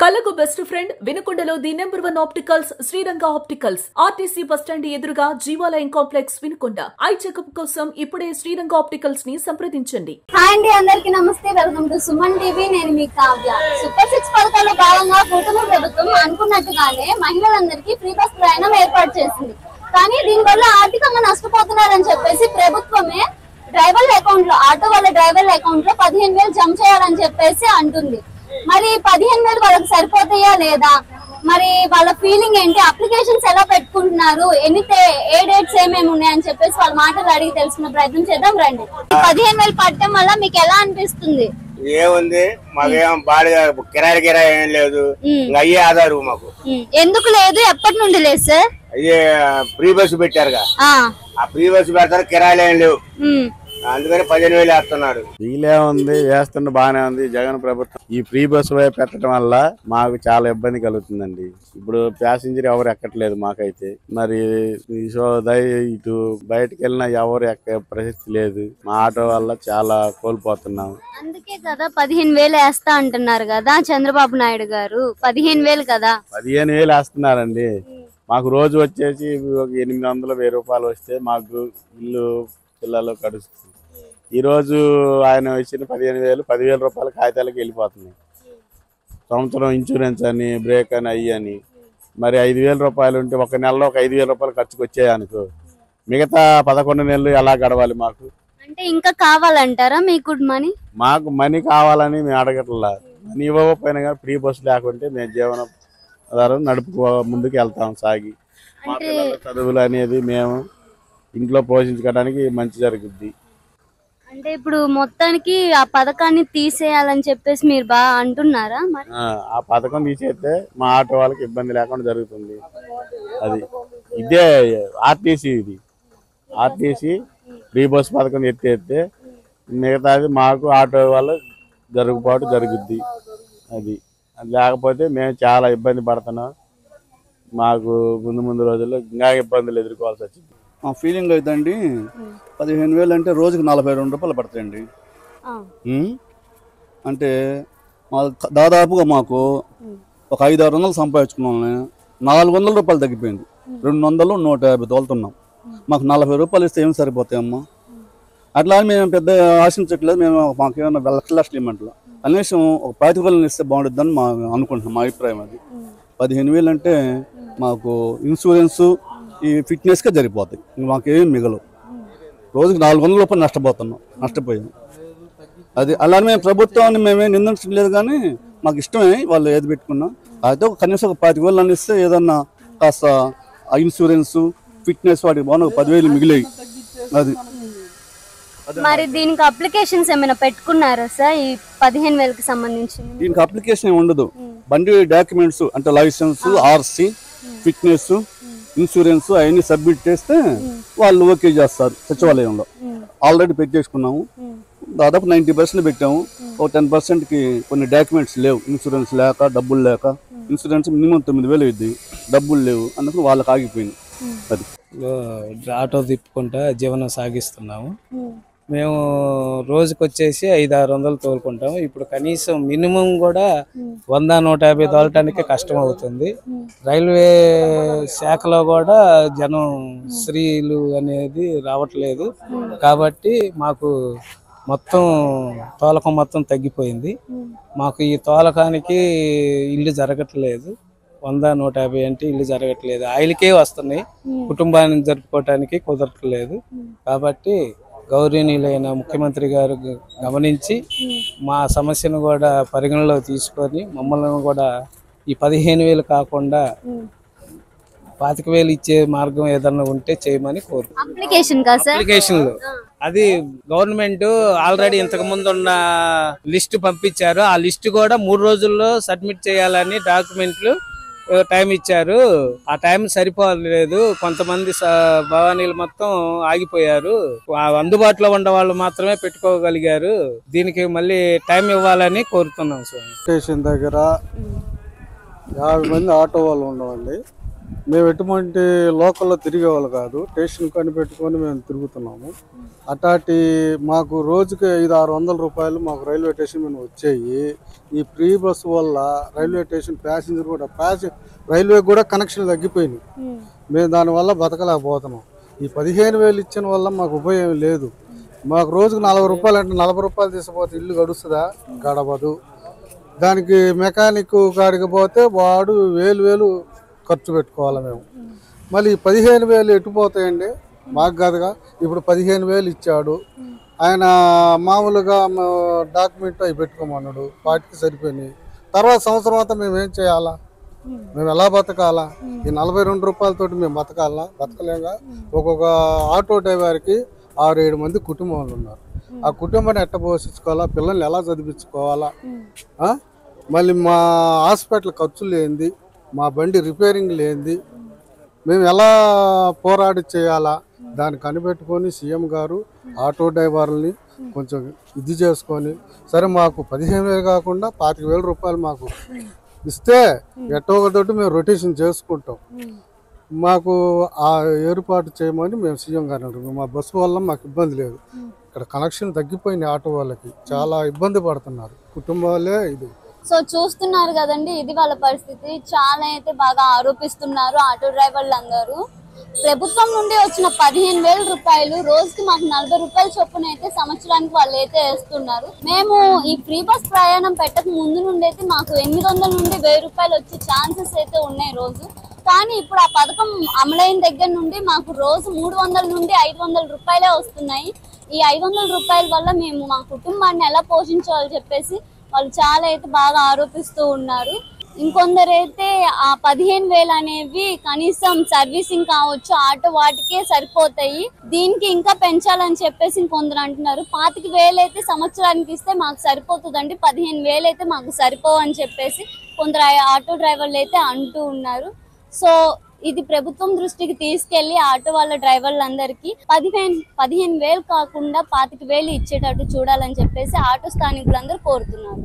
కళకు best friend వినుకొండలో the number 1 opticals Sriranga opticals RTC bus stand ఎదురుగా Jeevalayam complex Vinukonda. Eye checkup కోసం ఇప్పుడే శ్రీరంగ ఆప్టికల్స్ ని సంప్రదించండి. హాయ్ అండి, అందరికీ నమస్తే. Welcome to Suman TV. నేను మీ కావ్య. సూపర్ 6 పథకాల్లో భాగంగా కూటమి ప్రభుత్వం అనుకున్నట్టుగానే మహిళలందరికీ ఫ్రీ బస్ ప్రయాణం ఏర్పాటు చేసింది. కానీ దీనివల్ల ఆర్థికంగా నష్టపోతున్నారని చెప్పేసి ప్రభుత్వమే డ్రైవర్ల అకౌంట్ లో, ఆటో వాళ్ళ డ్రైవర్ల అకౌంట్ లో 15,000 జమ చేయాలని చెప్పేసి అంటుంది. మరి 15,000 వాళ్ళకి సరిపోతాయా లేదా, మరి వాళ్ళ ఫీలింగ్ ఏంటి, అప్లికేషన్స్ ఎలా పెట్టుకుంటున్నారు, ఏ డేట్స్ ఏమేమి ఉన్నాయని చెప్పేసి వాళ్ళ మాటలు అడిగి తెలుసుకునే ప్రయత్నం చేద్దాం రండి. 15,000 పట్టడం వల్ల మీకు ఎలా అనిపిస్తుంది? ఏముంది, మాకేం బాగా కిరాయి ఏం లేదు, అయ్యే ఆధారు మాకు. ఎందుకు లేదు, ఎప్పటి నుండి లేదు సార్? అయ్యే ఫ్రీ బస్సు పెట్టారుగా, ఆ ఫ్రీ బస్సు పెడతారు, కిరాయిలు ఏం లేవు, అందుకని 15,000 వేస్తున్నారు. వీలే ఉంది, వేస్తుండే బాగానే ఉంది. జగన్ ప్రభుత్వం ఈ ఫ్రీ బస్సు పెట్టడం వల్ల మాకు చాలా ఇబ్బంది కలుగుతుందండి. ఇప్పుడు ప్యాసింజర్ ఎవరు ఎక్కట్లేదు మాకైతే. మరి ఇటు బయటకు వెళ్ళినా ఎవరు ఎక్కే పరిస్థితి లేదు. మా ఆటో వల్ల చాలా కోల్పోతున్నాం. అందుకే కదా 15,000 వేస్తా అంటున్నారు కదా చంద్రబాబు నాయుడు గారు. 15,000 కదా, 15,000 వేస్తున్నారండి. మాకు రోజు వచ్చేసి 800-1000 రూపాయలు వస్తే మాకు ఇల్లు పిల్లలు గడుస్తుంది. ఈ రోజు ఆయన ఇచ్చిన 15,000 రూపాయలు కాగితాలకు వెళ్ళిపోతున్నాయి. సంవత్సరం ఇన్సూరెన్స్ అని, బ్రేక్ అని, అయ్యి మరి 5,000 రూపాయలు ఉంటే ఒక నెలలో ఒక 5,000 రూపాయలు ఖర్చుకు వచ్చాయనుకో, మిగతా 11 నెలలు ఎలా గడవాలి మాకు? అంటే ఇంకా కావాలంటారా మీకు మనీ? మాకు మనీ కావాలని మేము అడగట్లా. మనీ ఇవ్వకపోయినా కానీ ఫ్రీ బస్సు లేకుంటే మేము జీవనం ముందుకు వెళ్తాం సాగి. మా పిల్లల చదువులు అనేది మేము ఇంట్లో పోషించుకోవడానికి మంచి జరుగుద్ది. అంటే ఇప్పుడు మొత్తానికి ఆ పథకాన్ని తీసేయాలని చెప్పేసి మీరు బాగా అంటున్నారా? ఆ పథకం తీసేస్తే మా ఆటో వాళ్ళకి ఇబ్బంది లేకుండా జరుగుతుంది. అది ఇదే ఆర్టీసీ ఫ్రీ బస్ పథకం ఎత్తేస్తే మిగతాది మాకు ఆటో వాళ్ళు జరుగుద్ది. అది లేకపోతే మేము చాలా ఇబ్బంది పడుతున్నాం. మాకు ముందు రోజుల్లో ఇంకా ఇబ్బందులు ఎదుర్కోవాల్సి వచ్చింది. మా ఫీలింగ్ అయితే అండి, 15,000 అంటే రోజుకి 42 రూపాయలు పడతాయండి. అంటే దాదాపుగా మాకు ఒక 500-600 సంపాదించుకున్నాం, 400 రూపాయలు తగ్గిపోయింది. 200, 150 తోలుతున్నాం. మాకు 40 రూపాయలు ఇస్తే ఏమి సరిపోతాయమ్మా? అట్లా మేము పెద్ద ఆశించట్లేదు. మేము మాకేమైనా లక్షలు ఇవ్వమంటలా, కనీసం ఒక 25,000 ఇస్తే బాగుంటుందని మా అనుకుంటున్నాం. మా అభిప్రాయం అది. 15,000 అంటే మాకు ఇన్సూరెన్సు, ఈ ఫిట్నెస్గా సరిపోతాయి. మాకేం మిగలవు. రోజుకి 400 రూపాయలు నష్టపోయాం. అది అలానే మేము ప్రభుత్వాన్ని మేమే నిందించలేదు, కానీ మాకు ఇష్టమే వాళ్ళు ఏది పెట్టుకున్నా. అయితే కనీసం ఒక 25,000 ఇస్తే ఏదన్నా కాస్త ఇన్సూరెన్సు, ఫిట్నెస్ వాటికి బాగున్నా 10,000 మిగిలేవి. అది మరి దీనికి అప్లికేషన్స్ ఏమైనా పెట్టుకున్నారా సార్ ఈ 15,000కి సంబంధించి? దీనికి అప్లికేషన్ ఏమి ఉండదు. బండి డాక్యుమెంట్స్ అంటే లైసెన్స్, ఆర్సీ, ఫిట్నెస్, ఇన్సూరెన్స్ అవన్నీ సబ్మిట్ చేస్తే వాళ్ళు ఓకే చేస్తారు. సచివాలయంలో ఆల్రెడీ పెట్టేసుకున్నాము. దాదాపు 90% పెట్టాము. ఒక 10%కి కొన్ని డాక్యుమెంట్స్ లేవు. ఇన్సూరెన్స్ లేక, డబ్బులు లేక. ఇన్సూరెన్స్ మినిమం 9,000 ఇద్ది, డబ్బులు లేవు, అందుకని వాళ్ళకి ఆగిపోయింది. అది ఆటో తిప్పుకుంటా జీవనం సాగిస్తున్నాము. మేము రోజుకి వచ్చేసి 500-600 తోలుకుంటాము. ఇప్పుడు కనీసం మినిమం కూడా 100-150 తోలటానికి కష్టం అవుతుంది. రైల్వే శాఖలో కూడా జనం స్త్రీలు అనేది రావట్లేదు కాబట్టి మాకు తోలకం మొత్తం తగ్గిపోయింది. మాకు ఈ తోలకానికి ఇల్లు జరగట్లేదు. 100-150 అంటే ఇల్లు జరగట్లేదు. ఆయిల్కే వస్తున్నాయి, కుటుంబాన్ని జరుపుకోవటానికి కుదరట్లేదు. కాబట్టి గౌరవనీయులైన ముఖ్యమంత్రి గారు గమనించి మా సమస్యను కూడా పరిగణలో తీసుకొని మమ్మల్ని కూడా ఈ 15,000 కాకుండా 25,000 ఇచ్చే మార్గం ఏదన్నా ఉంటే చేయమని కోరుకుంటున్నాం. అప్లికేషన్లు అది గవర్నమెంట్ ఆల్రెడీ ఇంతకు ముందు ఉన్న లిస్టు పంపించారు. ఆ లిస్టు కూడా 3 రోజుల్లో సబ్మిట్ చేయాలని డాక్యుమెంట్లు టైం ఇచ్చారు. ఆ టైం సరిపోలేదు. కొంతమంది భవానీలు మొత్తం ఆగిపోయారు. అందుబాటులో ఉన్న వాళ్ళు మాత్రమే పెట్టుకోగలిగారు. దీనికి మళ్ళీ టైం ఇవ్వాలని కోరుతున్నాం సార్. స్టేషన్ దగ్గర 50 మంది ఆటో వాళ్ళు ఉండవండి. మేము ఎటువంటి లోకల్లో తిరిగేవాళ్ళు కాదు, స్టేషన్ కనిపెట్టుకొని మేము తిరుగుతున్నాము. అట్లాంటి మాకు రోజుకి 500-600 రూపాయలు మాకు రైల్వే స్టేషన్ మీద వచ్చాయి. ఈ ఫ్రీ బస్సు వల్ల రైల్వే స్టేషన్ ప్యాసింజర్ కూడా రైల్వే కూడా కనెక్షన్ తగ్గిపోయినాయి. మేము దానివల్ల బతకలేకపోతున్నాం. ఈ 15,000 ఇచ్చిన వల్ల మాకు ఉపయోగం లేదు. మాకు రోజుకు 40 రూపాయలు అంటే 40 రూపాయలు తీసుకుపోతే ఇల్లు గడుస్తుందా? గడవదు. దానికి మెకానిక్ కాడికి పోతే వాడు 1000 ఖర్చు పెట్టుకోవాలి మేము. మళ్ళీ 15,000 ఎట్టుపోతాయండి? మాకు కాదుగా. ఇప్పుడు 15,000 ఇచ్చాడు ఆయన, మామూలుగా డాక్యుమెంట్ అవి పెట్టుకోమన్నాడు, వాటికి సరిపోయినాయి. తర్వాత సంవత్సరం అంతా మేము ఏం చేయాలా? మేము ఎలా బతకాలా? ఈ 42 రూపాయలతోటి మేము బతకలేగా. ఒక్కొక్క ఆటో డ్రైవర్కి 6-7 మంది కుటుంబాలు ఉన్నారు. ఆ కుటుంబాన్ని ఎట్ట పోషించుకోవాలా? పిల్లల్ని ఎలా చదివించుకోవాలా? మళ్ళీ మా హాస్పిటల్ ఖర్చులు ఏంది? మా బండి రిపేరింగ్ లేనిది మేము ఎలా పోరాడి చేయాలా? దాన్ని కనిపెట్టుకొని సీఎం గారు ఆటో డ్రైవర్లని కొంచెం ఇది చేసుకొని, సరే మాకు 15,000 కాకుండా 25,000 రూపాయలు మాకు ఇస్తే ఎట్టో ఒకటి మేము రొటేషన్ చేసుకుంటాం. మాకు ఆ ఏర్పాటు చేయమని మేము సీఎం గారిని అడుగుతాం. మా బస్సు వల్ల మాకు ఇబ్బంది లేదు. ఇక్కడ కనెక్షన్ తగ్గిపోయినాయి. ఆటో వాళ్ళకి చాలా ఇబ్బంది పడుతున్నారు కుటుంబాలే. ఇది సో చూస్తున్నారు కదండి, ఇది వాళ్ళ పరిస్థితి. చాలా అయితే బాగా ఆరోపిస్తున్నారు ఆటో డ్రైవర్లు అందరూ. ప్రభుత్వం నుండి వచ్చిన 15,000 రూపాయలు రోజుకి మాకు 40 రూపాయల చొప్పున అయితే సంవత్సరానికి వాళ్ళు అయితే వేస్తున్నారు. మేము ఈ ఫ్రీ బస్ ప్రయాణం పెట్టక ముందు నుండి అయితే మాకు 800 నుండి 1000 రూపాయలు వచ్చే ఛాన్సెస్ అయితే ఉన్నాయి రోజు. కానీ ఇప్పుడు ఆ పథకం అమలైన దగ్గర నుండి మాకు రోజు 300 నుండి 500 రూపాయలే వస్తున్నాయి. ఈ 500 రూపాయల వల్ల మేము మా కుటుంబాన్ని ఎలా పోషించాలో చెప్పేసి వాళ్ళు చాలా అయితే బాగా ఆరోపిస్తూ ఉన్నారు. ఇంకొందరైతే ఆ 15,000 అనేవి కనీసం సర్వీసింగ్ కావచ్చు, ఆటో వాటికే సరిపోతాయి, దీనికి ఇంకా పెంచాలని చెప్పేసి ఇంకొందరు అంటున్నారు. 25,000 అయితే సంవత్సరానికి ఇస్తే మాకు సరిపోతుందండి, 15,000 అయితే మాకు సరిపోవు అని చెప్పేసి కొందరు ఆటో డ్రైవర్లు అయితే అంటూ ఉన్నారు. సో ఇది ప్రభుత్వం దృష్టికి తీసుకెళ్లి ఆటో వాళ్ళ డ్రైవర్లందరికీ 15,000 కాకుండా 25,000 ఇచ్చేటట్టు చూడాలని చెప్పేసి ఆటో స్థానికులందరూ కోరుతున్నారు.